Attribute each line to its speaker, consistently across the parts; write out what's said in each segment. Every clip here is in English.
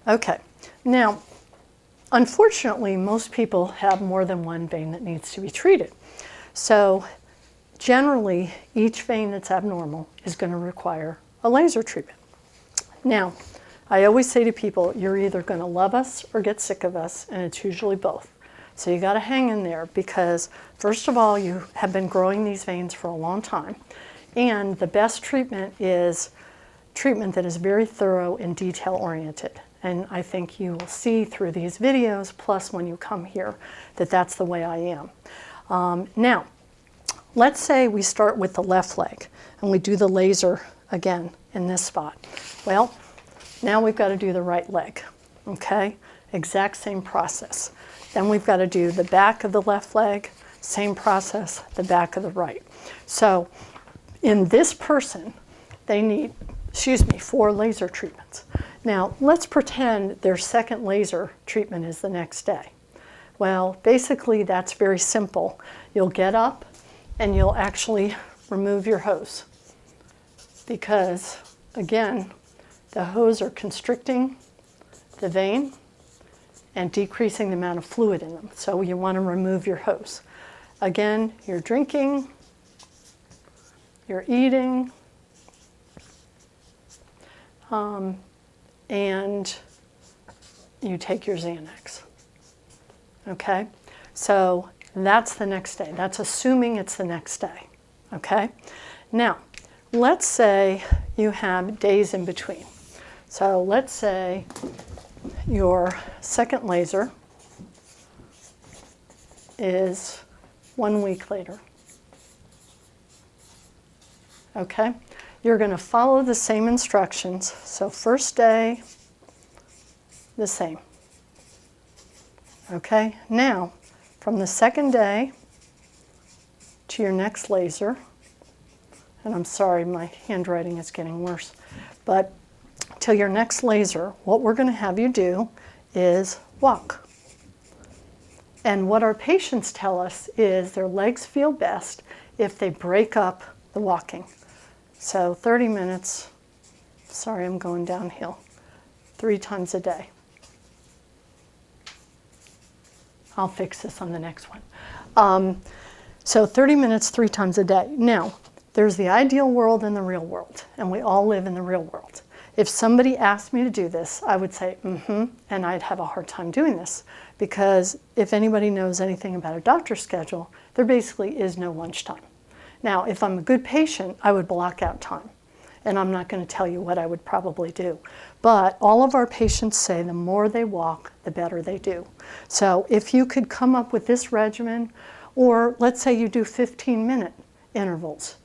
Speaker 1: Okay, now, unfortunately, most people have more than one vein that needs to be treated. So generally, each vein that's abnormal is going to require a laser treatment. Now, I always say to people, you're either going to love us or get sick of us, and it's usually both. So you got to hang in there because, first of all, you have been growing these veins for a long time. And the best treatment is treatment that is very thorough and detail-oriented. And I think you will see through these videos, plus when you come here, that that's the way I am. Now, let's say we start with the left leg and we do the laser again in this spot. Well, now we've got to do the right leg, okay? Exact same process. Then we've got to do the back of the left leg, same process, the back of the right. So in this person, they need, 4 laser treatments. Now, let's pretend their second laser treatment is the next day. Well, basically, that's very simple. You'll get up and you'll actually remove your hose because, again, the hose are constricting the vein and decreasing the amount of fluid in them. So you want to remove your hose. Again, you're drinking, you're eating, and you take your Xanax. Okay? So that's the next day. That's assuming it's the next day. Okay? Now, let's say you have days in between. So let's say your second laser is 1 week later. Okay? You're going to follow the same instructions. So first day, the same. Okay? Now, from the second day to your next laser, and I'm sorry, my handwriting is getting worse, but till your next laser, what we're going to have you do is walk. And what our patients tell us is their legs feel best if they break up the walking. So 30 minutes, sorry, I'm going downhill, 3 times a day. I'll fix this on the next one. So 30 minutes, 3 times a day. Now, there's the ideal world and the real world, and we all live in the real world. If somebody asked me to do this, I would say, and I'd have a hard time doing this because if anybody knows anything about a doctor's schedule, there basically is no lunchtime. Now, if I'm a good patient, I would block out time, and I'm not going to tell you what I would probably do. But all of our patients say the more they walk, the better they do. So if you could come up with this regimen, or let's say you do 15-minute intervals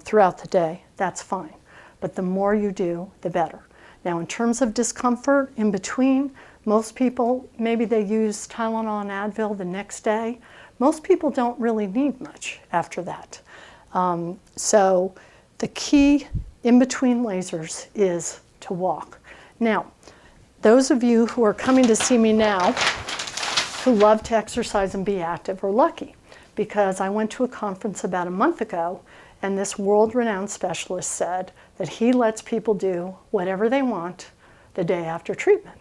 Speaker 1: throughout the day, that's fine. But the more you do, the better. Now, in terms of discomfort in between, most people, maybe they use Tylenol and Advil the next day. Most people don't really need much after that. So the key in between lasers is to walk. Now, those of you who are coming to see me now who love to exercise and be active are lucky because I went to a conference about a month ago and this world-renowned specialist said that he lets people do whatever they want the day after treatment.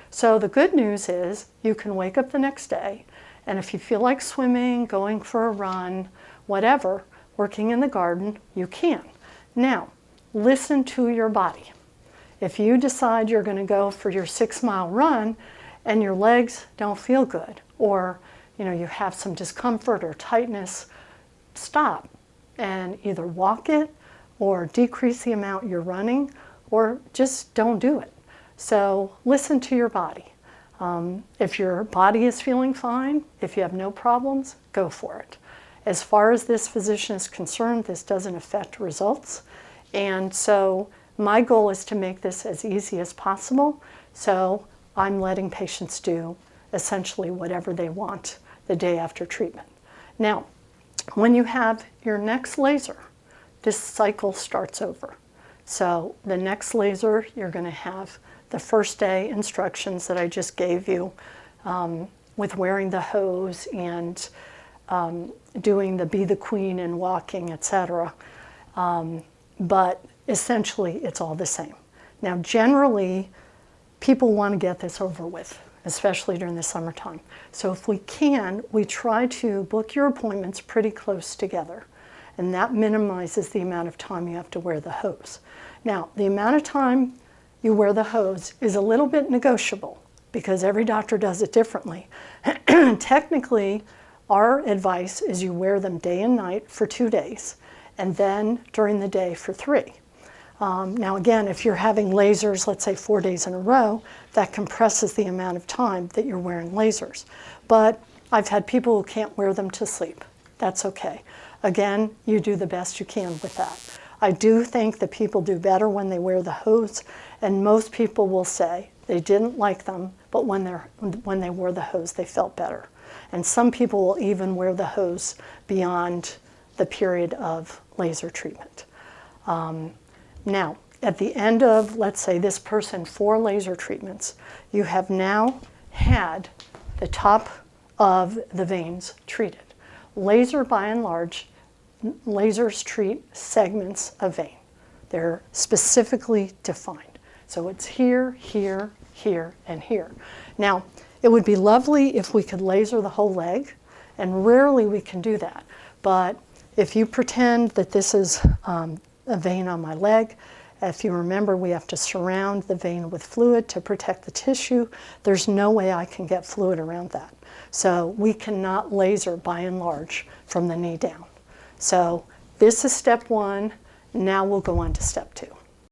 Speaker 1: So the good news is you can wake up the next day, and if you feel like swimming, going for a run, whatever, working in the garden, you can. Now, listen to your body. If you decide you're going to go for your 6-mile run and your legs don't feel good, or you have some discomfort or tightness, stop and either walk it or decrease the amount you're running or just don't do it. So listen to your body. If your body is feeling fine, if you have no problems, go for it. As far as this physician is concerned, this doesn't affect results. And so my goal is to make this as easy as possible. So I'm letting patients do essentially whatever they want the day after treatment. Now, when you have your next laser, this cycle starts over. So the next laser, you're going to have the first day instructions that I just gave you with wearing the hose and doing the be the queen and walking, etc. But essentially, it's all the same. Now, generally, people want to get this over with, especially during the summertime. So if we can, we try to book your appointments pretty close together, and that minimizes the amount of time you have to wear the hose. Now, the amount of time you wear the hose is a little bit negotiable because every doctor does it differently. Technically, our advice is you wear them day and night for 2 days, and then during the day for 3. Now again, if you're having lasers, let's say 4 days in a row, that compresses the amount of time that you're wearing lasers. But I've had people who can't wear them to sleep. That's okay. Again, you do the best you can with that. I do think that people do better when they wear the hose, and most people will say they didn't like them, but when they wore the hose, they felt better. And some people will even wear the hose beyond the period of laser treatment. Now, at the end of, let's say, this person 4 laser treatments, you have now had the top of the veins treated. Laser, by and large, lasers treat segments of vein. They're specifically defined. So it's here, here, here, and here. Now, it would be lovely if we could laser the whole leg, and rarely we can do that. But if you pretend that this is a vein on my leg, if you remember, we have to surround the vein with fluid to protect the tissue. There's no way I can get fluid around that. So we cannot laser, by and large, from the knee down. So this is step 1. Now we'll go on to step 2.